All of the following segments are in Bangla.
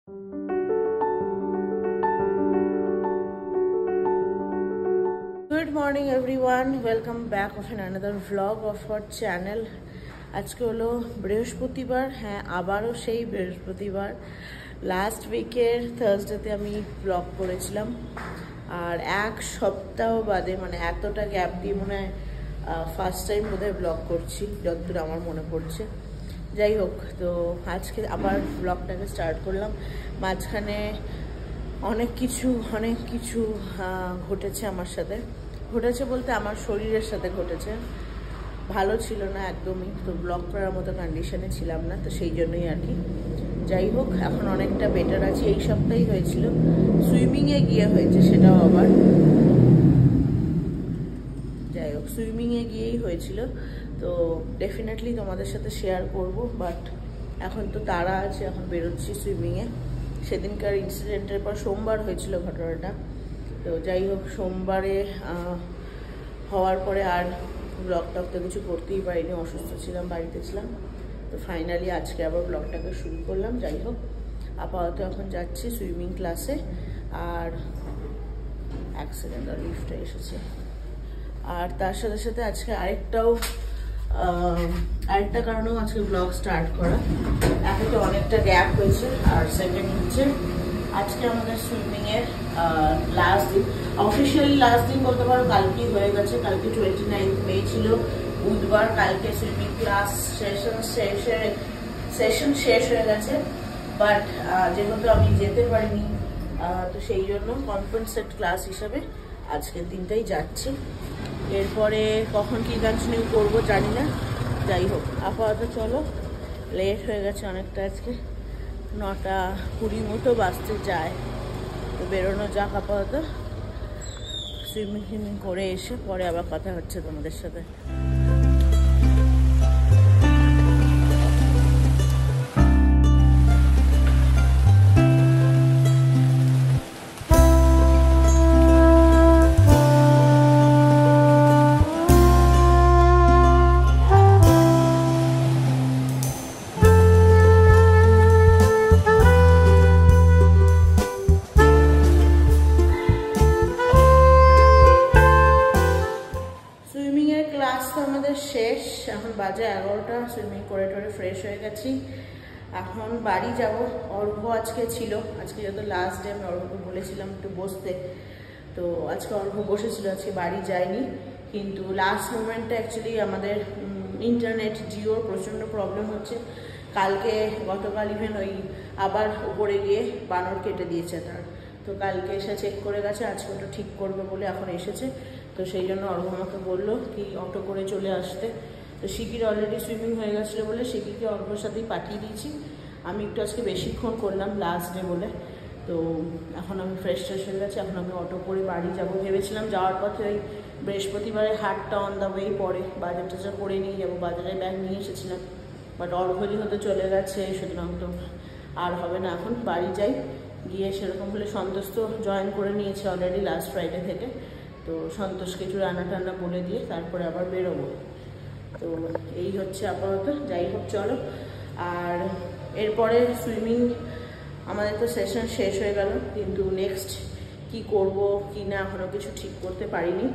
Good morning everyone, welcome back of another vlog of our channel. আজকে হলো বৃহস্পতিবার, হ্যাঁ আবারও সেই বৃহস্পতিবার। লাস্ট উইকের থার্সডেতে আমি ব্লগ করেছিলাম, আর এক সপ্তাহ বাদে মানে এতটা গ্যাপ দিয়ে মনে হয় ফার্স্ট টাইম বোধহয় ব্লগ করছি, যতদূর আমার মনে পড়ছে। যাই হোক, তো আজকে আবার ব্লগটাকে স্টার্ট করলাম। মাঝখানে অনেক কিছু ঘটেছে আমার সাথে, ঘটেছে বলতে আমার শরীরের সাথে ঘটেছে। ভালো ছিল না একদমই, তো ব্লগ করার মতো কন্ডিশনে ছিলাম না, তো সেই জন্যই আর কি। যাই হোক, এখন অনেকটা বেটার আছি। এই সপ্তাহেই হয়েছিল, সুইমিংয়ে গিয়ে হয়েছে সেটাও আবার। যাই হোক, সুইমিংয়ে গিয়েই হয়েছিল, তো ডেফিনেটলি তোমাদের সাথে শেয়ার করব। বাট এখন তো তাড়া আছে, এখন বেরোচ্ছি সুইমিংয়ে। সেদিনকার ইনসিডেন্টের পর সোমবার হয়েছিল ঘটনাটা। তো যাই হোক, সোমবারে হওয়ার পরে আর ব্লগ টক তো কিছু করতেই পারিনি, অসুস্থ ছিলাম, বাড়িতে ছিলাম। তো ফাইনালি আজকে আবার ব্লগটাকে শুরু করলাম। যাই হোক, আপাতত এখন যাচ্ছি সুইমিং ক্লাসে। আর এক সেকেন্ড, আর লিফটে এসেছে। আর তার সাথে সাথে আজকে আরেকটা কারণেও আজকে ব্লগ স্টার্ট করা। এখন তো অনেকটা গ্যাপ হয়েছে, আর সেকেন্ড হচ্ছে আজকে আমাদের সুইমিংয়ের লাস্ট দিন। অফিসিয়ালি লাস্ট দিন বলতে পারো কালকেই হয়ে গেছে। কালকে 29 মে ছিল, বুধবার। কালকে সুইমিং ক্লাস সেশন শেষ হয়ে গেছে। বাট যেহেতু আমি যেতে পারিনি, তো সেই জন্য কনফারেন্সের ক্লাস হিসাবে আজকের দিনটাই যাচ্ছি। এরপরে কখন কি কন্টিনিউ করবো জানি না। যাই হোক, আপাতত চলো, লেট হয়ে গেছে অনেকটা। আজকে 9:20 মতো বাজতে যায়, তো বেরোনো যাক। আপাতত সুইমিং করে এসে পরে আবার কথা হচ্ছে তোমাদের সাথে। শেষ, এখন বাজে 11টা। সুইমিং করে ফ্রেশ হয়ে গেছি, এখন বাড়ি যাব। অর্ঘ্য আজকে ছিল, আজকে যত লাস্ট ডে আমি অর্ঘ্যকে বলেছিলাম একটু বসতে, তো আজকে অর্ঘ্য বসেছিল, আজকে বাড়ি যায়নি। কিন্তু লাস্ট মোমেন্টে অ্যাকচুয়ালি আমাদের ইন্টারনেট জিওর প্রচণ্ড প্রবলেম হচ্ছে। গতকাল ইভেন ওই আবার উপরে গিয়ে বানর কেটে দিয়েছে তার, তো কালকে এসে চেক করে গেছে, আজকে ওটা ঠিক করবে বলে এখন এসেছে। তো সেই জন্য অর্ঘ্য আমাকে বললো কি অটো করে চলে আসতে। তো শিকির অলরেডি সুইমিং হয়ে গেছিলো বলে শিকিকে অর্ঘ্যর সাথেই পাঠিয়ে দিয়েছি। আমি একটু আজকে বেশিক্ষণ করলাম লাস্ট ডে বলে। তো এখন আমি ফ্রেশ হয়ে গেছি, এখন আমি অটো করে বাড়ি যাব। ভেবেছিলাম যাওয়ার পথে ওই বৃহস্পতিবারের হাটটা অন দ্য ওয়েই পরে বাজার টাজার করে নিয়ে যাবো, বাজারে ব্যাগ নিয়ে এসেছিলাম। বাট অর্ঘ্য যেহেতু চলে গেছে, সুতরাং তো আর হবে না। এখন বাড়ি যাই, গিয়ে সেরকম হলে সন্তোষ তো জয়েন করে নিয়েছে অলরেডি লাস্ট ফ্রাইডে থেকে। তো সন্তোষ কিছু রান্না টান্না বলে দিয়ে তারপরে আবার বেরোবো। তো এই হচ্ছে আপাতত। যাই হোক, চলো। আর এরপরে সুইমিং আমাদের তো সেশন শেষ হয়ে গেল, কিন্তু নেক্সট কি করব কি না এখনও কিছু ঠিক করতে পারিনি।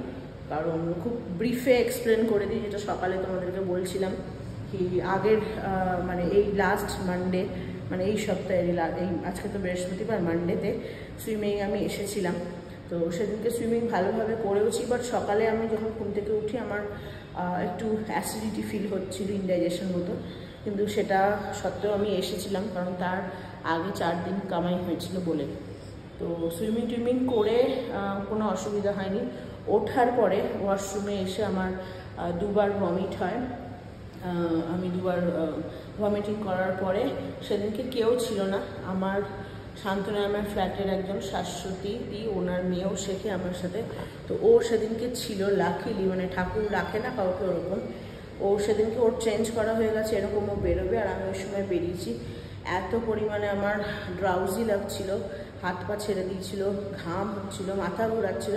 কারণ খুব ব্রিফে এক্সপ্লেন করে দিই, যেটা সকালে তোমাদেরকে বলছিলাম কি আগের মানে এই লাস্ট মানডে, মানে এই সপ্তাহের এই আজকে তো বৃহস্পতিবার, মানডেতে সুইমিং আমি এসেছিলাম। তো সেদিনকে সুইমিং ভালোভাবে করেওছি, বাট সকালে আমি যখন ঘুম থেকে উঠি আমার একটু অ্যাসিডিটি ফিল হচ্ছিল, ইনডাইজেশন মতো। কিন্তু সেটা সত্ত্বেও আমি এসেছিলাম, কারণ তার আগে 4 দিন কামাই হয়েছিল বলে। তো সুইমিং করে কোনো অসুবিধা হয়নি। ওঠার পরে ওয়াশরুমে এসে আমার 2বার ভমিট হয়। আমি 2বার ভমিটিং করার পরে সেদিনকে কেউ ছিল না। আমার শান্তনা আমার ফ্ল্যাটের একজন শাশ্বতী দি, ওনার মেয়েও শেখে আমার সাথে। তো ও সেদিনকে ছিল, লাকিলি, মানে ঠাকুর রাখে না কাউকে ওরকম। ও সেদিনকে ওর চেঞ্জ করা হয়ে গেছে, এরকম ও বেরোবে। আর আমি ওই সময় বেরিয়েছি, এত পরিমাণে আমার ড্রাউজি লাগছিল, হাত পা ছেড়ে দিয়েছিল, ঘাম হচ্ছিল, মাথা ঘোরাচ্ছিল।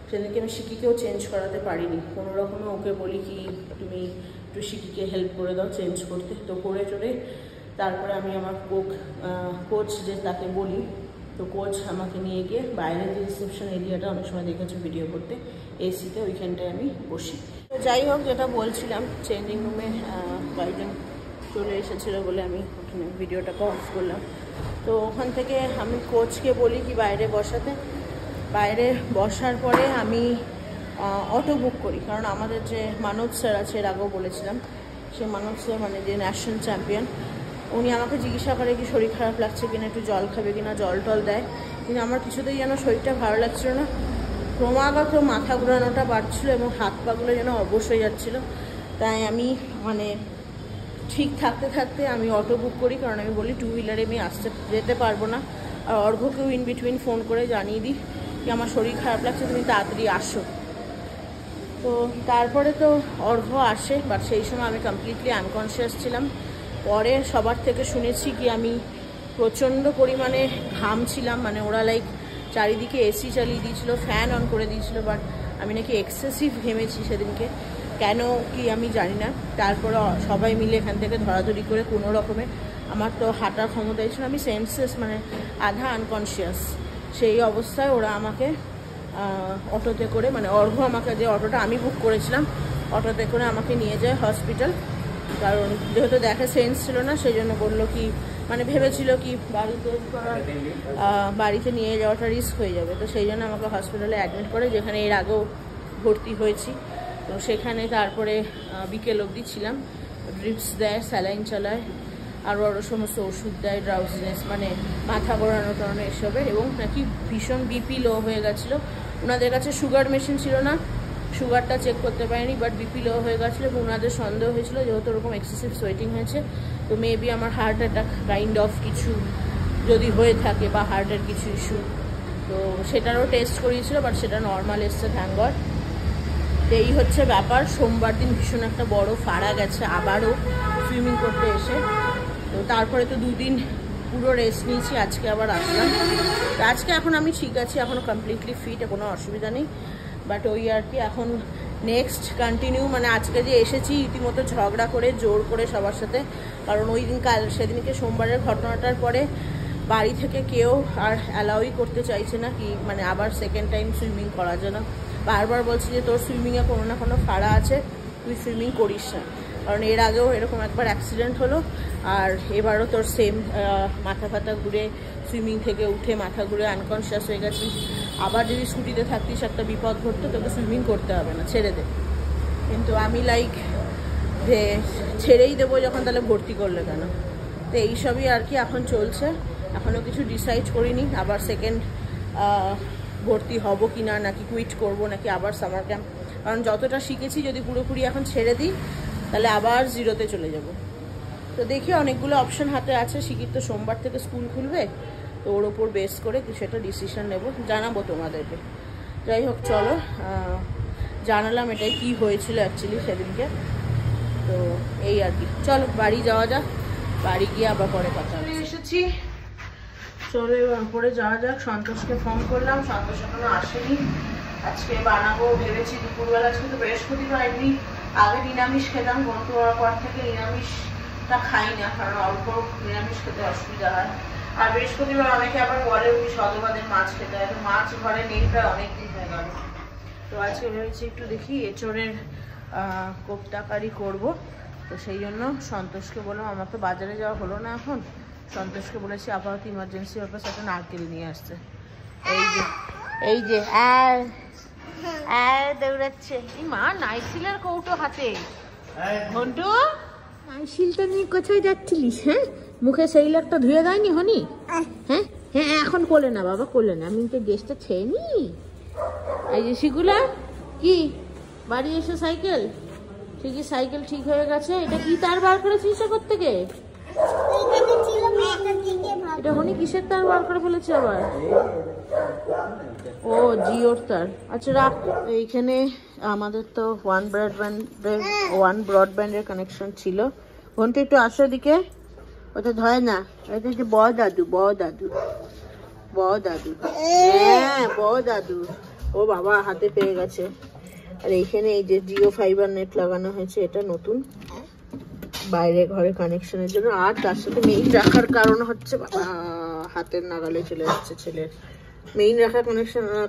সেদিনকে আমি শিকিকেও চেঞ্জ করাতে পারিনি। কোনো রকমে ওকে বলি কি তুমি একটু শিকিকে হেল্প করে দাও চেঞ্জ করতে। তো করে চলে তারপরে আমি আমার কোচ যে তাকে বলি, তো কোচ আমাকে নিয়ে গিয়ে বাইরে যে রিসেপশন এরিয়াটা অনেক সময় দেখেছি ভিডিও করতে, এসিতে ওইখানটায় আমি বসি। তো যাই হোক, যেটা বলছিলাম, চেঞ্জিং রুমে কয়েকজন চলে এসেছিলো বলে আমি ওখানে ভিডিওটাকে অফ করলাম। তো ওখান থেকে আমি কোচকে বলি কি বাইরে বসাতে। বাইরে বসার পরে আমি অটো বুক করি, কারণ আমাদের যে মানব স্যার আছে, এর আগেও বলেছিলাম, সে মানব স্যার মানে যে ন্যাশনাল চ্যাম্পিয়ন, উনি আমাকে জিজ্ঞাসা করে কি শরীর খারাপ লাগছে কিনা, একটু জল খাবে কিনা, জল টল দেয়। কিন্তু আমার কিছুতেই যেন শরীরটা ভালো লাগছিল না, ক্রমাগত মাথা ঘোরানোটা বাড়ছিল এবং হাত পাগুলো যেন অবশ হয়ে যাচ্ছিলো। তাই আমি মানে ঠিক থাকতে থাকতে আমি অটো বুক করি, কারণ আমি বলি 2 হুইলারে আমি যেতে পারবো না। আর অর্ঘ্যকেও ইন বিটুইন ফোন করে জানিয়ে দিই কি আমার শরীর খারাপ লাগছে, তুমি তাড়াতাড়ি আসো। তো তারপরে তো অর্ঘ্য আসে, বাট সেই সময় আমি কমপ্লিটলি আনকনসিয়াস ছিলাম। পরে সবার থেকে শুনেছি কি আমি প্রচণ্ড পরিমাণে ঘামছিলাম, মানে ওরা লাইক চারিদিকে এসি চালিয়ে দিয়েছিল, ফ্যান অন করে দিয়েছিল, বাট আমি নাকি এক্সেসিভ ঘেমেছি সেদিনকে, কেন কি আমি জানি না। তারপরে সবাই মিলে এখান থেকে ধরাধরি করে কোনো রকমে, আমার তো হাঁটার ক্ষমতা ছিল, আমি সেন্সলেস মানে আধা আনকনসিয়াস, সেই অবস্থায় ওরা আমাকে অটোতে করে, মানে অর্ঘ্য আমাকে যে অটোটা আমি বুক করেছিলাম অটোতে করে আমাকে নিয়ে যায় হসপিটাল। কারণ যেহেতু দেখে সেন্স ছিল না, সেই জন্য বললো কি, মানে ভেবেছিল কি বাড়িতে নিয়ে যাওয়াটা রিস্ক হয়ে যাবে, তো সেই জন্য আমাকে হসপিটালে অ্যাডমিট করে, যেখানে এর আগেও ভর্তি হয়েছি। তো সেখানে তারপরে বিকেল অবধি ছিলাম, ড্রিপস দেয়, স্যালাইন চালায়, আরও সমস্ত ওষুধ দেয়, ড্রাউজিনেস মানে মাথা ঘোরানোর কারণে এসবের, এবং নাকি ভীষণ বিপি লো হয়ে গেছিলো। ওনাদের কাছে সুগার মেশিন ছিল না, সুগারটা চেক করতে পারিনি, বাট বিপি লো হয়ে গেছিলো এবং ওনাদের সন্দেহ হয়েছিল যেহেতু ওরকম এক্সেসিভ সোয়েটিং হয়েছে, তো মেবি আমার হার্ট অ্যাটাক কাইন্ড অফ কিছু যদি হয়ে থাকে বা হার্টের কিছু ইস্যু, তো সেটারও টেস্ট করিয়েছিল, বাট সেটা নর্মাল এসছে, থ্যাঙ্ক গড। তো এই হচ্ছে ব্যাপার। সোমবার দিন ভীষণ একটা বড় ফাড়া গেছে আবারও সুইমিং করতে এসে। তো তারপরে তো 2 দিন পুরো রেস্ট নিয়েছি, আজকে আবার আসলাম। তো আজকে এখন আমি ঠিক আছি, এখনও কমপ্লিটলি ফিট, কোনো অসুবিধা নেই, বাট ওই আর কি এখন নেক্সট কন্টিনিউ, মানে আজকে যে এসেছি রীতিমতো ঝগড়া করে জোর করে সবার সাথে, কারণ ওই দিন সেদিনকে সোমবারের ঘটনাটার পরে বাড়ি থেকে কেউ আর অ্যালাউই করতে চাইছে না কি, মানে আবার সেকেন্ড টাইম সুইমিং করার জন্য। বারবার বলছি যে তোর সুইমিংয়ে কোনো না কোনো ফাড়া আছে, তুই সুইমিং করিস না, কারণ এর আগেও এরকম একবার অ্যাক্সিডেন্ট হলো, আর এবারও তোর সেম মাথা ফাথা ঘুরে সুইমিং থেকে উঠে মাথা ঘুরে আনকনসিয়াস হয়ে গেছিস, আবার যদি স্কুটিতে থাকতিস একটা বিপদ ঘটতো, তোকে সুইমিং করতে হবে না, ছেড়ে দে। কিন্তু আমি লাইক যে ছেড়েই দেবো যখন, তাহলে ভর্তি করলে কেন? তো এইসবই আর কি এখন চলছে, এখনও কিছু ডিসাইড করিনি আবার সেকেন্ড ভর্তি হব কি না, নাকি কুইট করবো, নাকি আবার সামার ক্যাম্প, কারণ যতটা শিখেছি যদি পুরোপুরি এখন ছেড়ে দিই তাহলে আবার জিরোতে চলে যাব। তো দেখি, অনেকগুলো অপশন হাতে আছে। শিখির তো সোমবার থেকে স্কুল খুলবে, তো ওর ওপর বেস করে কিছু একটা ডিসিশন নেব, জানাবো তোমাদেরকে। যাই হোক, চলো জানালাম এটাই কি হয়েছিল অ্যাকচুয়ালি সেদিনকে। তো এই আর কি, চলো বাড়ি যাওয়া যাক, বাড়ি গিয়ে আবার পরে কথা হবে। এসেছি, চলো এবার উপরে যাওয়া যাক। সন্তোষকে ফোন করলাম, সন্তোষ এখনো আসেনি। আজকে বানাবো ভেবেছি দুপুরবেলা, আজকে তো বৃহস্পতিবার, এমনি আগে নিরামিষ খেতাম, বন্ধু হওয়ার পর থেকে নিরামিষটা খাই না, কারণ অল্প নিরামিষ খেতে অসুবিধা হয়। আর বৃহস্পতিবার অনেকে আবার বলে উনি সদবাদের মাছ খেতে হয়, তো মাছ ঘরে নেই প্রায় অনেকদিন হয়ে গেল। তো আজকে ভেবেছি একটু দেখি এঁচোড়ের কোপ্তা কারি করবো, তো সেই জন্য সন্তোষকে বললাম, আমার তো বাজারে যাওয়া হলো না এখন, সন্তোষকে বলেছি আপাতত ইমার্জেন্সি ব্যাপার একটা নারকেল নিয়ে আসছে। এই যে দৌড়াচ্ছে, এই মা নাইসিলের কৌটো হাতে। ঘন্টু, নাইসিলটা নিয়ে কোথায় যাচ্ছিলিস? হ্যাঁ, মুখে সেই লোকটা ধুয়ে দেয়নি হনি? হ্যাঁ হ্যাঁ, এখন কোলে না বাবা, কোলে না, আমি তো গ্যাসটা ছেড়ে নি। এই যে শিকুলা, কি বাড়ি এসে সাইকেল ঠিকই, সাইকেল ঠিক হয়ে গেছে। এটা কি তার বার করেছিস কোথা থেকে? এটা হনি কিসের তার বার করে ফেলেছে আবার? ও জিওর তার, আচ্ছা রাখ। এইখানে আমাদের তো ওয়ান ব্রডব্যান্ডের কানেকশন ছিল। ঘন্টা একটু আসো দিকে, ওটা ধরে না, ওটা হচ্ছে বড় দাদু, হ্যাঁ বড় দাদু। ও বাবা, হাতে পেয়ে গেছে। আর এইখানে এই যে জিও ফাইবার নেট লাগানো হয়েছে, এটা নতুন বাইরে ঘরে কানেকশনের জন্য। আর তার সাথে মেইন রাখার কারণ হচ্ছে হাতের নাগালে চলে যাচ্ছে ছেলের। মেইন রাখার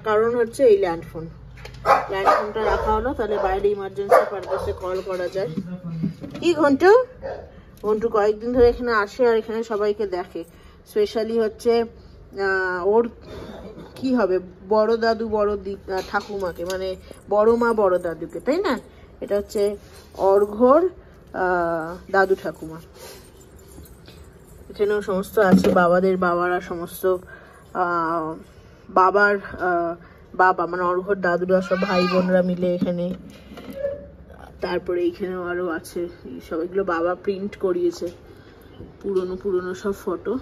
কারণ হচ্ছে এই ল্যান্ডফোনটা রাখা হলো, তাহলে বাইরে ইমার্জেন্সি পারপাসে কল করা যায়। কি ঘন্টু কয়েকদিন ধরে এখানে আসে আর এখানে সবাইকে দেখে। স্পেশালি হচ্ছে ওর কি হবে, বড় দাদু ঠাকুমাকে, মানে বড় মা বড় দাদুকে, তাই না? এটা হচ্ছে অর্ঘ্যর দাদু ঠাকুমা। এখানেও সমস্ত আছে, বাবারা সমস্ত বাবার বাবা মানে অর্ঘ্যর দাদুরা সব ভাই বোনরা মিলে এখানে। তারপরে এইখানেও আরো আছে সব, এগুলো বাবা প্রিন্ট করিয়েছে, পুরনো সব ফটো।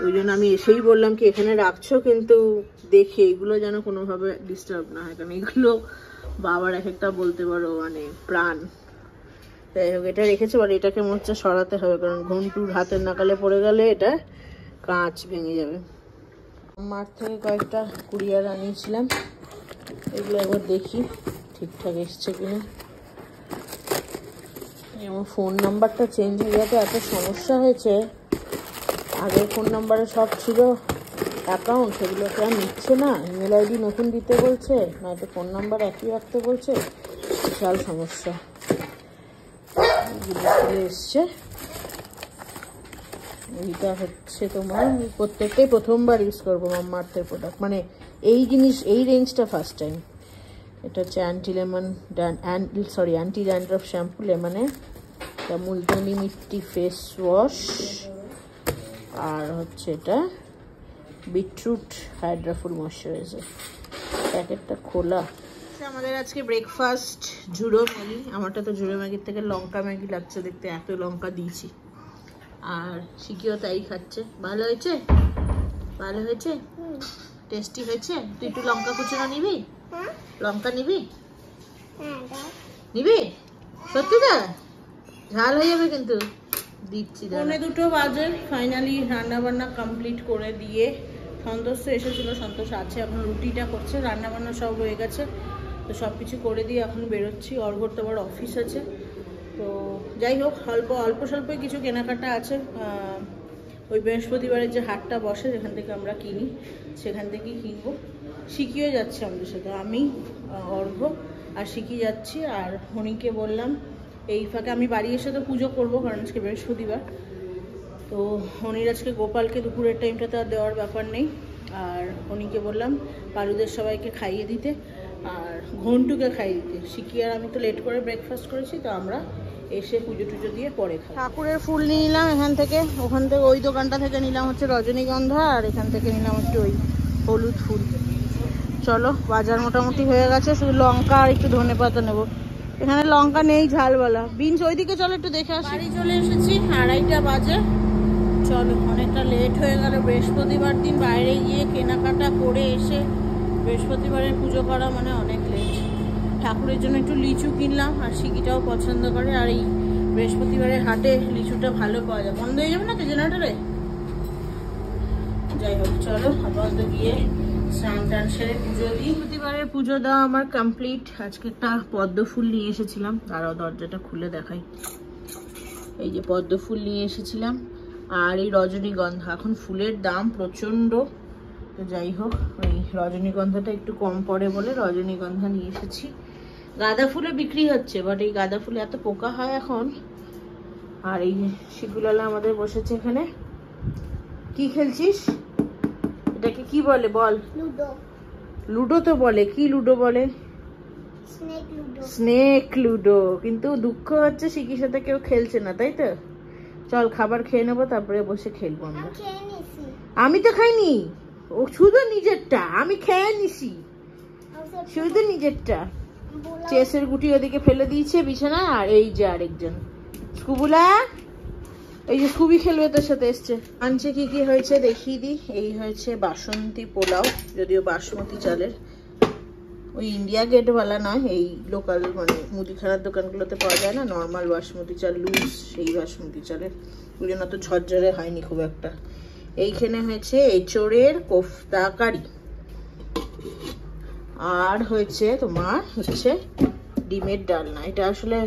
ওই জন্য আমি এসেই বললাম কি এখানে রাখছো, কিন্তু দেখে এগুলো যেন কোনোভাবে ডিস্টার্ব না হয়, কারণ এগুলো বাবার এক একটা বলতে পারো মানে প্রাণ। যাই হোক, এটা রেখেছে, বাট এটাকে মনে হচ্ছে সরাতে হবে, কারণ ঘন্টুর হাতের নাগালে পড়ে গেলে এটা কাঁচ ভেঙে যাবে। মাঠ থেকে কয়েকটা কুরিয়ার আনিয়েছিলাম, এগুলো একবার দেখি ঠিকঠাক এসছে কিনা। আমার ফোন নাম্বারটা চেঞ্জ হয়ে যাতে এত সমস্যা হয়েছে। আগের ফোন নাম্বারে সব ছিল অ্যাকাউন্ট, সেগুলোকে আর নিচ্ছে না, ইমেল আইডি নতুন দিতে বলছে, নয়তো ফোন নাম্বার একই রাখতে বলছে, বিশাল সমস্যা। চলে এসছে, এইটা হচ্ছে তোমার প্রত্যেকটাই প্রথমবার ইউজ করবো মামাআর্থের প্রোডাক্ট, মানে এই রেঞ্জটা ফার্স্ট টাইম। এটা হচ্ছে অ্যান্টি ড্যান্ড্রফ শ্যাম্পু লেমনের, মুলতানি মিট্টি ফেস ওয়াশ, আর হচ্ছে এটা বিটরুট হাইড্রাফুল ময়শ্চারাইজার। প্যাকেটটা খোলা। আমাদের আজকে ব্রেকফাস্ট ঝুড়ো ম্যাগি। আমারটা তো ঝুড়ো ম্যাগির থেকে লঙ্কা ম্যাগি লাগছে দেখতে, এত লঙ্কা দিয়েছি। আর শিখিও তাই খাচ্ছে। ভালো হয়েছে? টেস্টি হয়েছে? তুই একটু লঙ্কা কুচনো নিবি? লঙ্কা নিবি? সত্যি তো? ঝাল হয়ে যাবে কিন্তু। দিচ্ছি। 2:45 বাজে। ফাইনালি রান্না বান্না কমপ্লিট করে দিয়ে সন্তোষ তো এসেছিল, সন্তোষ আছে এখন, রুটিটা করছে, রান্না বান্না সব হয়ে গেছে। তো সব কিছু করে দিয়ে এখন বেরোচ্ছি। অর্ঘ্যর তো আবার অফিস আছে। তো যাই হোক, অল্প স্বল্পই কিছু কেনাকাটা আছে। ওই বৃহস্পতিবারের যে হাটটা বসে যেখান থেকে আমরা কিনি, সেখান থেকেই কিনবো। শিখিও যাচ্ছে আমাদের সাথে, আমি অর্ঘ্য আর শিখি যাচ্ছি। আর হনিকে বললাম এই ফাঁকে আমি বাড়ি এসে তো পুজো করবো, কারণ আজকে বৃহস্পতিবার। তো হনির আজকে গোপালকে দুপুরের টাইমটাতে আর দেওয়ার ব্যাপার নেই। আর হনিকে বললাম পারুদের সবাইকে খাইয়ে দিতে আর ঘন্টুকে খাইয়ে দিতে। শিখি আর আমি তো লেট করে ব্রেকফাস্ট করেছি, তো আমরা এসে পুজো টুজো দিয়ে পরে খাই। ঠাকুরের ফুল নিয়ে নিলাম ওখান থেকে ওই দোকানটা থেকে নিলাম হচ্ছে রজনীগন্ধা, আর এখান থেকে নিলাম হচ্ছে ওই হলুদ ফুল। চলো, বাজার মোটামুটি হয়ে গেছে, শুধু লঙ্কা আর একটু ধনেপাতা নেবো। এখানে লঙ্কা নেই ঝালওয়ালা। বিনস ওইদিকে চলো একটু দেখে আসি। বাড়ি চলে এসেছি, 2:30 বাজে। চলো, অনেকটা লেট হয়ে গেল। বৃহস্পতিবার দিন বাইরে গিয়ে কেনাকাটা করে এসে বৃহস্পতিবারের পুজো করা মানে অনেক লেট। ঠাকুরের জন্য একটু লিচু কিনলাম, আর শিকিটাও পছন্দ করে। আর এই বৃহস্পতিবারের হাটে লিচুটা ভালো পাওয়া যায়। বন্ধ হয়ে যাবে না তো জেনারেটরে? যাই হোক, চলো আপাতত গিয়ে স্নান টান সেরে পুজো দিই। বৃহস্পতিবারের পুজো দেওয়া আমার কমপ্লিট। আজকে একটা পদ্ম ফুল নিয়ে এসেছিলাম, দাঁড়াও দরজাটা খুলে দেখাই। এই যে পদ্ম ফুল নিয়ে এসেছিলাম, আর এই রজনীগন্ধা। এখন ফুলের দাম প্রচন্ড, তো যাই হোক ওই রজনীগন্ধাটা একটু কম পড়ে বলে রজনীগন্ধা নিয়ে এসেছি। গাঁদা ফুলে বিক্রি হচ্ছে, বাট এই গাঁদা ফুলে এত পোকা হয় এখন। আর এই শিকুলালা আমাদের বসেছে এখানে। কি খেলছিস? এটাকে কি বলে বল? লুডো তো বলে। কি লুডো বলে? Snake ludo. কিন্তু দুঃখ হচ্ছে শিকির সাথে কেউ খেলছে না, তাই তো? চল খাবার খেয়ে নেবো, তারপরে বসে খেলবো আমরা। আমি তো খাইনি, ও শুধু নিজেরটা। আমি খেয়ে নিছি শুধু নিজেরটা। চেসের গুটি ওদিকে ফেলে দিয়েছে বিছানায়। আর এই যে আরেকজন স্কুবুলা, এই যে খুবই খেলবে তোর সাথে এসছে। আনছে কি কি হয়েছে দেখিয়ে দিই। এই হয়েছে বাসন্তী পোলাও, যদিও বাসমতি চালের, ওই ইন্ডিয়া গেটওয়ালা নয়, এই লোকাল মানে মুদিখানার দোকানগুলোতে পাওয়া যায় না, নর্মাল বাসমতি চাল, লুজ সেই বাসমতি চালের। ওই জন্য তো ঝরঝরে হয়নি খুব একটা। এইখানে হয়েছে এঁচোড়ের কোফতা কারি, আর হয়েছে তোমার হচ্ছে ডিমের ডালনা। এটা আসলে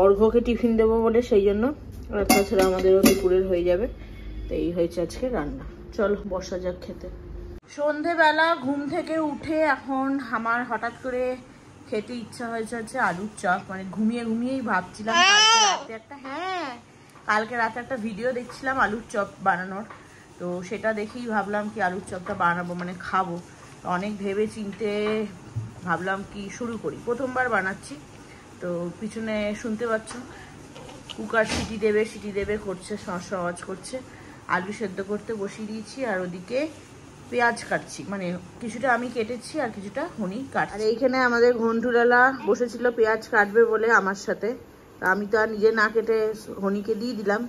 অর্ঘ্যকে টিফিন দেবো বলে সেই জন্য আর তাছাড়া আমাদেরও দুপুরের হয়ে যাবে। তো এই হয়েছে আজকে রান্না। চলো বসা যাক খেতে। সন্ধেবেলা ঘুম থেকে উঠে এখন আমার হঠাৎ করে খেতে ইচ্ছা হয়েছে হচ্ছে আলুর চপ। মানে ঘুমিয়েই ভাবছিলাম কালকে রাতে একটা ভিডিও দেখছিলাম আলুর চপ বানানোর। তো সেটা দেখেই ভাবলাম কি আলুর চপটা বানাবো, মানে খাবো। অনেক ভেবে চিনতে ভাবলাম কি শুরু করি, প্রথমবার বানাচ্ছি। তো পিছনে শুনতে পাচ্ছ কুকার সিটি দেবে করছে, আওয়াজ করছে। আলু সেদ্ধ করতে বসিয়ে দিয়েছি, আর ওদিকে পেঁয়াজ কাটছি। মানে কিছুটা আমি কেটেছি আর কিছুটা হনি কাটছি। আর এইখানে আমাদের ঘন্টুলালা বসেছিল পেঁয়াজ কাটবে বলে আমার সাথে। আমি তো আর নিজে না কেটে হনিকে দিয়ে দিলাম।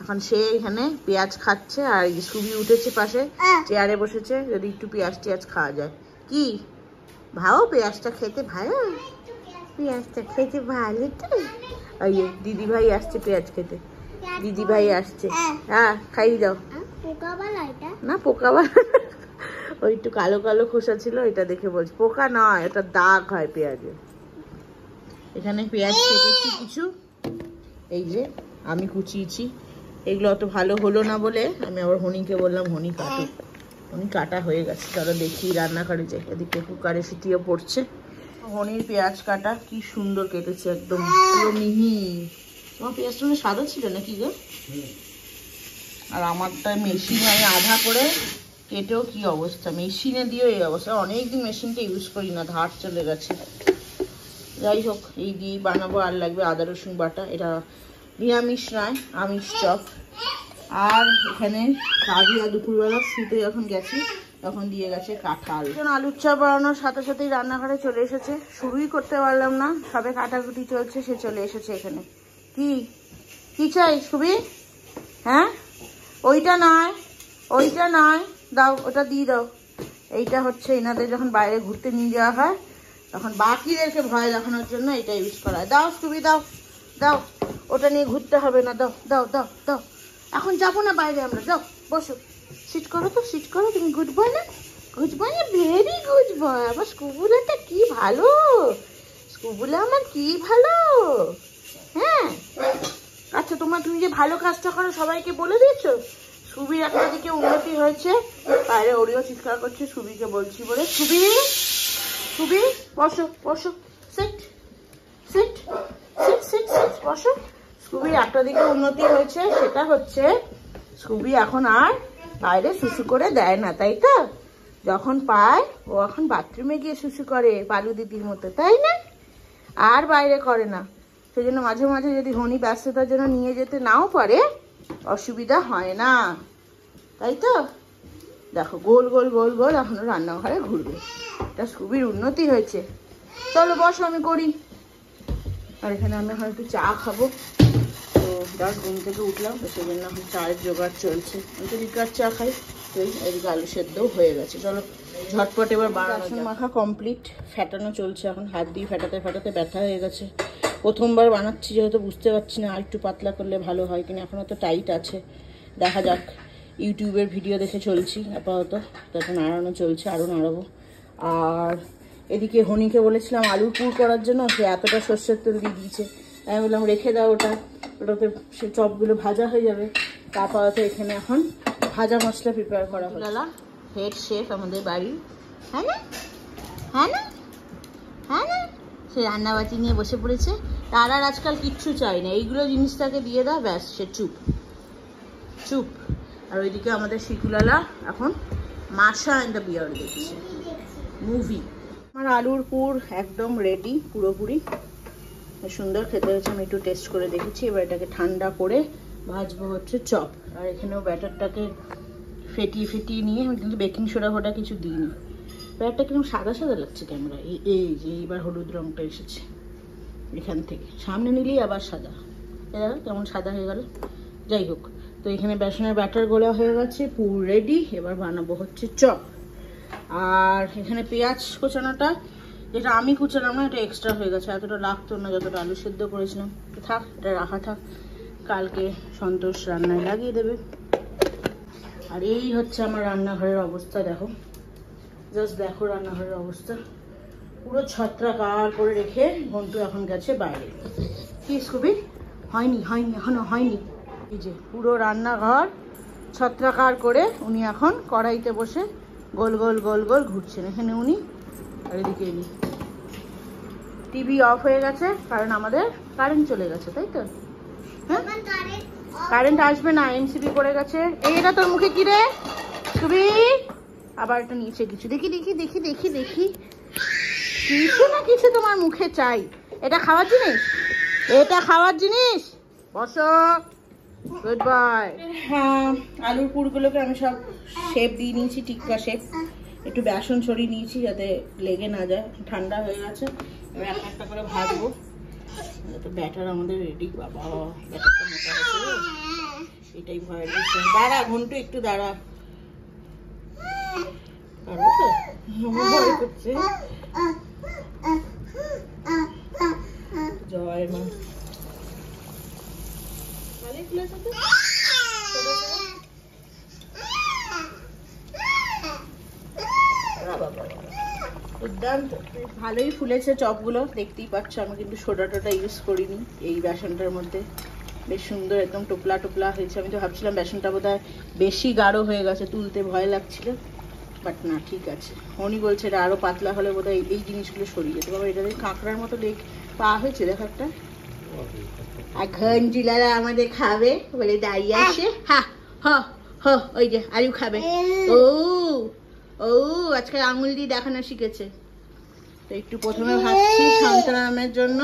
এখন সে এখানে পেঁয়াজ খাচ্ছে, আর সুবি উঠেছে পাশে চেয়ারে বসেছে, যদি একটু পেঁয়াজ খাওয়া যায়। কি ভাও পেঁয়াজটা খেতে ভালো, পেঁয়াজটা খেতে ভালো তো। ওই দিদি ভাই আসছে পেঁয়াজ খেতে, দিদি ভাই আসছে। হ্যাঁ খাইয়ে দাও। না পোকা ওই একটু কালো কালো খোসা ছিল, এটা দেখে বলছি। পোকা নয়, এটা দাগ হয় পেঁয়াজে। এখানে পেঁয়াজ কেটেছি কিছু, এই যে আমি কুচিয়েছি। এগুলো অত ভালো হলো না বলে আমি আবার হনিকে বললাম হনি কাটো। হনি কাটা হয়ে গেছে, চলো দেখি রান্না করে যাই। এদিকে কুকারে সিটিও পড়ছে। হনির পেঁয়াজ কাটা কি সুন্দর কেটেছে, একদম পুরো মিহি। তোমার পেঁয়াজটা মানে সাদা ছিল নাকি গো? আর আমারটা মেশিনে আমি আধা করে কেটেও কি অবস্থা, মেশিনে দিয়েও এই অবস্থা। অনেকদিন মেশিনটা ইউজ করি না, ধার চলে গেছে। যাই হোক, এই দিয়ে বানাবো। আর লাগবে আদা রসুন বাটা। এটা নিরামিষ নয়, আমিষ চপ। আর এখানে কাজিয়া দুপুরবেলা শুতে যখন গেছি তখন দিয়ে গেছে কাঁঠাল। আলুর চপ বানানোর সাথে সাথেই রান্নাঘরে চলে এসেছে। শুরুই করতে পারলাম না, সবে কাটাকুটি চলছে, সে চলে এসেছে এখানে। কি চাই সুবি? হ্যাঁ ওইটা নয়, দাও ওটা দিয়ে দাও। এইটা হচ্ছে এনাদের যখন বাইরে ঘুরতে নিয়ে যাওয়া হয় তখন বাকিদেরকে ভয় দেখানোর জন্য এটা ইউজ করা হয়। দাও সুবি দাও, ওটা নিয়ে ঘুরতে হবে না। দাও। এখন যাবো না বাইরে আমরা, যাও বসো। সিট করো তো, সিট করো। তুমি গুড বয় না? গুড বয় না, ভেরি গুড বয়। আমার স্কুবুলাটা কি ভালো, স্কুবুলা আমার কি ভালো। হ্যাঁ আচ্ছা, তুমি যে ভালো কাজটা করো সবাইকে বলে দিয়েছো? সুবির একটা দিকে উন্নতি হয়েছে, বাইরে ওরিও চিৎকার করছে সুবিকে বলছি বলে। সুবি বসো, সিট বসো। সুবির একটা দিকে উন্নতি হয়েছে, সেটা হচ্ছে সুবি এখন আর বাইরে শুশু করে দেয় না, তাই তো? যখন পায় ও এখন বাথরুমে গিয়ে শুশু করে পালু দিদির মতো, তাই না? আর বাইরে করে না। সেই জন্য মাঝে মাঝে যদি হনি ব্যস্ততার জন্য নিয়ে যেতে নাও পারে, অসুবিধা হয় না, তাই তো? দেখো গোল এখনো রান্নাঘরে ঘুরবে। এটা সুবির উন্নতি হয়েছে। চলো বসো, আমি করি। আর এখানে আমি এখন একটু চা খাবো। তো জাস্ট ঘুম থেকে উঠলাম, তো সেই জন্য এখন চায়ের জোগাড় চলছে। আমি তো বিকার চা খাই। তো এদিকে আলু সেদ্ধও হয়ে গেছে। চলো ঝটপট এবার বাসন মাখা কমপ্লিট। ফেটানো চলছে এখন, হাত দিয়ে ফেটাতে ব্যথা হয়ে গেছে। প্রথমবার বানাচ্ছি যেহেতু বুঝতে পারছি না আর একটু পাতলা করলে ভালো হয় কিনা। এখনও তো টাইট আছে, দেখা যাক। ইউটিউবের ভিডিও দেখে চলছি আপাতত। তারপর নাড়ানো চলছে, আরও নাড়াবো। আর এদিকে হনিকে বলেছিলাম আলুর পুর করার জন্য, সে এতটা সর্ষের তেল দিয়ে দিয়েছে। আমি বললাম রেখে দাও ওটাতে সে চপগুলো ভাজা হয়ে যাবে। আপাতত এখানে এখন ভাজা মশলা প্রিপেয়ার করা হলো। হেড শেফ আমাদের বাড়ির, হ্যাঁ না সে রান্নাবাটি নিয়ে বসে পড়েছে। তার আর আজকাল কিচ্ছু চাই না, এইগুলো জিনিসটাকে দিয়ে দাও, ব্যাস সে চুপ। আর ওইদিকে আমাদের শিকুলালা এখন মাশা অ্যান্ড দ্য বিয়ার দেখছে মুভি। আমার আলুর পুর একদম রেডি পুরোপুরি, সুন্দর খেতে হয়েছে। আমি একটু টেস্ট করে দেখেছি। এবার এটাকে ঠান্ডা করে ভাজবো হচ্ছে চপ। আর এখানেও ব্যাটারটাকে ফেটিয়ে নিয়ে, আমি কিন্তু বেকিং সোডা ফোডা কিছু দিইনি। ব্যাটারটা কিরকম সাদা লাগছে ক্যামেরায়। এই যে এইবার হলুদ রঙটা এসেছে এখান থেকে, সামনে নিলেই আবার সাদা। দেখো কেমন সাদা হয়ে গেল। যাই হোক, তো এখানে বেসনের ব্যাটার গোলা হয়ে গেছে, পুর রেডি। এবার বানাবো হচ্ছে চপ। আর এখানে পেঁয়াজ কোচানোটা, যেটা আমি কুচালাম না, এটা এক্সট্রা হয়ে গেছে। এতটা লাগতো না যতটা আলু সেদ্ধ করেছিলাম। থাক, এটা রাখা থাক, কালকে সন্তোষ রান্নায় লাগিয়ে দেবে। আর এই হচ্ছে আমার রান্নাঘরের অবস্থা। দেখো, জাস্ট দেখো রান্নাঘরের অবস্থা, পুরো ছত্রাকার করে রেখে ঘন্টু এখন গেছে বাইরে। কি সুবি? হয়নি এখনো হয়নি। এই যে পুরো রান্নাঘর ছত্রাকার করে উনি এখন কড়াইতে বসে গোল গোল গোল গোল ঘুরছেন। এখানে উনি আর এদিকে ইনি। টিভি অফ হয়ে গেছে কারণ আমাদের কারেন্ট চলে গেছে, তাই তো? হ্যাঁ, কারেন্ট আসবে না, এমসিবি করে গেছে। এই এটা তোর মুখে কি রে? তুমি আবার এটা নিচে কিছু দেখি দেখি দেখি দেখি দেখি কিছু না কিছু তোমার মুখে চাই। এটা খাওয়ার জিনিস, এটা খাওয়ার জিনিস। বসো, গুড বাই। হ্যাঁ, আলুর পুরগুলোকে আমি সব শেপ দিয়ে নিয়েছি, টিক্কা শেপ। একটু বেসন ছড়িয়ে নিয়েছি যাতে লেগে না যায়, ঠান্ডা হয়ে গেছে। এবার একটা একটা করে ভাজবো। তো ব্যাটার আমাদের রেডি। বাবা, ব্যাটারটা মোটা হয়েছে, এটাই ভয় লাগছে। দাঁড়া ঘন্টু, একটু দাঁড়া। পারবো তো? ভয় করছে। জয় মা। ভালোই ফুলেছে চপগুলো, দেখতেই পাচ্ছ। আমি কিন্তু সোডা টোটা ইউজ করিনি এই বেসনটার মধ্যে। বেশ সুন্দর একদম টোপলা টোপলা হয়েছে। আমি তো ভাবছিলাম বেসনটা বোধহয় বেশি গাঢ় হয়ে গেছে, তুলতে ভয় লাগছিল, বাট না, ঠিক আছে। উনি বলছে এটা আরো পাতলা হলে বোধহয় এই জিনিসগুলো সরিয়ে যেতে পারবে। এটা কাঁকড়ার মতো পা হয়েছে, দেখো একটা। এখন জিলারা আমাদের খাবে বলে দাঁড়িয়ে আসে। হ্যাঁ, হ হ, ওই যে আলু খাবে। ও ও, আজকে আঙুল দিয়ে দেখানো শিখেছে। তো একটু প্রথমে ভাবছি শান্তনামের জন্য।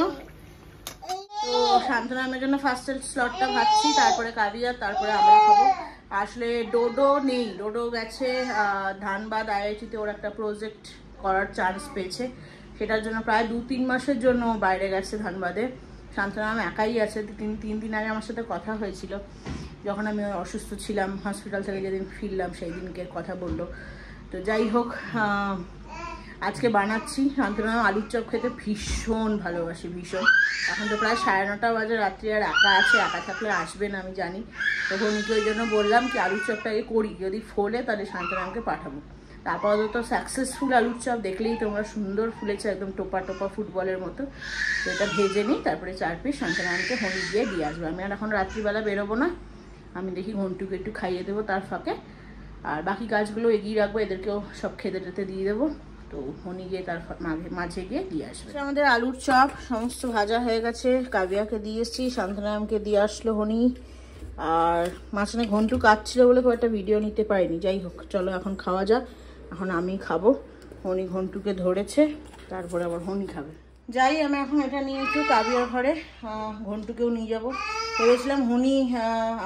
তো শান্তনামের জন্য ফার্স্ট স্লটটা ভাবছি, তারপরে কাবিয়া, তারপরে আমরা খাবো। আসলে ডোডো নেই, ডোডো গেছে ধানবাদ আইআইটিতে, ওর একটা প্রজেক্ট করার চান্স পেয়েছে। সেটার জন্য প্রায় 2-3 মাসের জন্য বাইরে গেছে ধানবাদে। শান্তনাম একাই আছে। 3 দিন আগে আমার সাথে কথা হয়েছিল, যখন আমি অসুস্থ ছিলাম, হসপিটাল থেকে যেদিন ফিরলাম সেই দিনকে কথা বললো। তো যাই হোক, আজকে বানাচ্ছি। শান্তনাম আলুর চপ খেতে ভীষণ ভালোবাসি, ভীষণ। এখন তো প্রায় 9:30 বাজে, রাত্রি, আর একা আছে। একা থাকলে আসবে না আমি জানি। তো ভনিকে ওই জন্য বললাম কি আলুর চপটাকে করি, যদি ফোলে তাহলে শান্তনামকে পাঠাবো। তারপর তো সাকসেসফুল আলুর চপ দেখলেই তোমরা, সুন্দর ফুলেছে একদম টোপা টোপা ফুটবলের মতো। তো এটা ভেজে নিই, তারপরে 4 পিস শান্তনামকে হনি দিয়ে দিয়ে আসবো। আমি আর এখন রাত্রিবেলা বেরোবো না, আমি দেখি ঘন্টুকে একটু খাইয়ে দেবো তার ফাঁকে, আর বাকি কাজগুলো এগিয়ে রাখবো। এদেরকেও সব খেতে টেতে দিয়ে দেবো। তো হনি গিয়ে তার মাঝে গিয়ে দিয়ে আসবে। আমাদের আলুর চপ সমস্ত ভাজা হয়ে গেছে। কাবিয়াকে দিয়ে এসেছি, শান্তনামকে দিয়ে আসলো হনি। আর মাঝখানে ঘন্টু কাটছিল বলে খুব একটা ভিডিও নিতে পারিনি। যাই হোক, চলো এখন খাওয়া যাক। এখন আমি খাবো, হনি ঘন্টুকে ধরেছে, তারপরে আবার হনি খাবে। যাই, আমি এখন এটা নিয়ে একটু কাবিয়ার ঘরে, ঘন্টুকেও নিয়ে যাবো। ভেবেছিলাম হনি,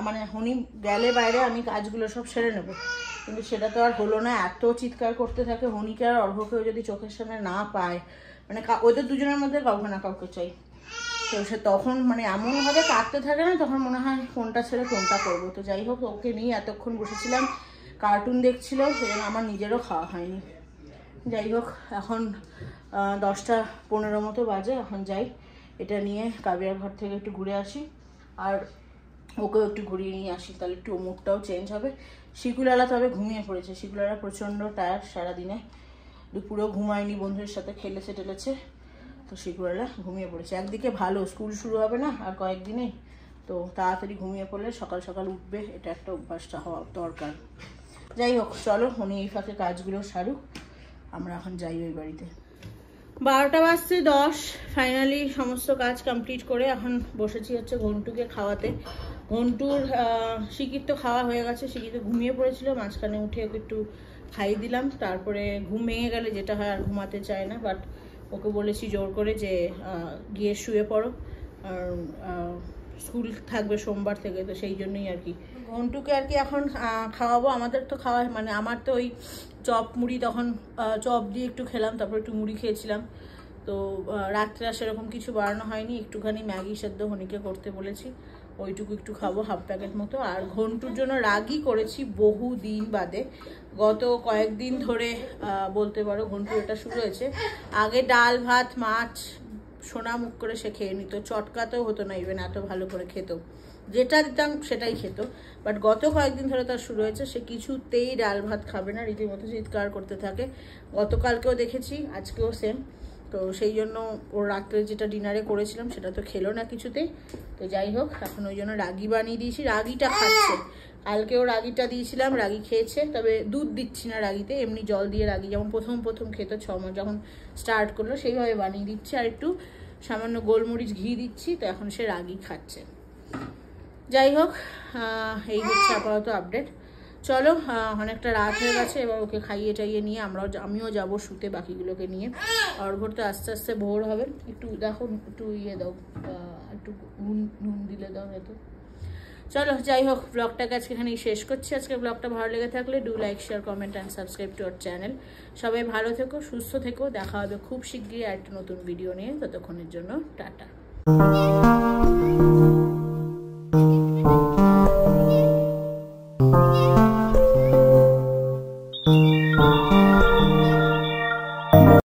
মানে হনি গেলে বাইরে আমি কাজগুলো সব সেরে নেবো, কিন্তু সেটা তো আর হলো না। এত চিৎকার করতে থাকে। হনিকে আর অর্ঘ্যকেও যদি চোখের সামনে না পায়, মানে ওদের দুজনের মধ্যে কাউকে না কাউকে চাই। তো সে তখন মানে এমনভাবে কাঁদতে থাকে না, তখন মনে হয় কোনটা ছেড়ে কোনটা করবো। তো যাই হোক, ওকে নিয়ে এতক্ষণ বসেছিলাম, কার্টুন দেখছিল, সেজন্য আমার নিজেরও খাওয়া হয়নি। যাই হোক, এখন 10টা 15 মতো বাজে। এখন যাই, এটা নিয়ে কাবিয়ার ঘর থেকে একটু ঘুরে আসি, আর ওকেও একটু ঘুরিয়ে নিয়ে আসি, তাহলে একটু মুডটাও চেঞ্জ হবে। শিকুলালা তবে ঘুমিয়ে পড়েছে। শিকুলালা প্রচণ্ড টায়ার্ড, সারাদিনে দুপুরেও ঘুমায়নি, বন্ধুদের সাথে খেলেছে টেলেছে। তো শিকুলালা ঘুমিয়ে পড়েছে। একদিকে ভালো, স্কুল শুরু হবে না আর কয়েকদিনে, তো তাড়াতাড়ি ঘুমিয়ে পড়লে সকাল সকাল উঠবে, এটা একটা অভ্যাসটা হওয়া দরকার। যাই হোক, চলো উনি এই ফাঁকে কাজগুলো সারুক, আমরা এখন যাই ওই বাড়িতে। 12টা বাজতে 10, ফাইনালি সমস্ত কাজ কমপ্লিট করে এখন বসেছি হচ্ছে ঘন্টুকে খাওয়াতে। ঘন্টুর শিকির তো খাওয়া হয়ে গেছে, শিকির তো ঘুমিয়ে পড়েছিল, মাঝখানে উঠে ওকে একটু খাইয়ে দিলাম। তারপরে ঘুম ভেঙে গেলে যেটা হয়, আর ঘুমাতে চায় না, বাট ওকে বলেছি জোর করে যে গিয়ে শুয়ে পড়ো, আর স্কুল থাকবে সোমবার থেকে, তো সেই জন্যই আর কি ঘন্টুকে আর কি এখন খাওয়াবো। আমাদের তো খাওয়া মানে আমার তো ওই চপ মুড়ি, তখন চপ দিয়ে একটু খেলাম, তারপর একটু মুড়ি খেয়েছিলাম। তো রাত্রে আর সেরকম কিছু বানানো হয়নি, একটুখানি ম্যাগি সেদ্ধ হনিকে করতে বলেছি, ওইটুকু একটু খাবো, হাফ প্যাকেট মতো। আর ঘন্টুর জন্য রাগি করেছি বহু দিন বাদে, গত কয়েকদিন ধরে বলতে পারো ঘন্টু এটা শুরু হয়েছে। আগে ডাল ভাত মাছ সোনা মুখ করে সে খেয়ে নিত, চটকাতেও হতো না, ইভেন এত ভালো করে খেত, যেটা দিতাম সেটাই খেত। বাট গত কয়েকদিন ধরে তার শুরু হয়েছে, সে কিছুতেই ডাল ভাত খাবে না, রীতিমতো চিৎকার করতে থাকে। গতকালকেও দেখেছি, আজকেও সেম। তো সেই জন্য ওর রাত্রে যেটা ডিনারে করেছিলাম সেটা তো খেলো না কিছুতেই। তো যাই হোক, এখন ওই জন্য রাগি বানিয়ে দিয়েছি, রাগিটা খাচ্ছে। কালকেও রাগিটা দিয়েছিলাম, রাগি খেয়েছে, তবে দুধ দিচ্ছি না রাগিতে, এমনি জল দিয়ে রাগি যেমন প্রথম খেত 6 মাস যখন স্টার্ট করলো সেইভাবে বানিয়ে দিচ্ছি, আর একটু সামান্য গোলমরিচ ঘি দিচ্ছি, তো এখন সে রাগি খাচ্ছে। যাই হোক, এই হচ্ছে আপাতত আপডেট। চলো, অনেকটা রাত হয়ে গেছে, এবার ওকে খাইয়ে টাইয়ে নিয়ে আমিও যাবো শুতে বাকিগুলোকে নিয়ে। অর্ঘ্য তো আস্তে আস্তে ভোর হবে। একটু দেখো, একটু ইয়ে দাও, একটু নুন দিলে দাও এতো। চলো যাই হোক, ব্লগটাকে আজকে এখানেই শেষ করছি। আজকে ব্লগটা ভালো লেগে থাকলে do like, share, comment and subscribe to our channel. সবাই ভালো থেকো, সুস্থ থেকো, দেখা হবে খুব শিগগিরই একটা নতুন ভিডিও নিয়ে। ততক্ষণের জন্য টাটা।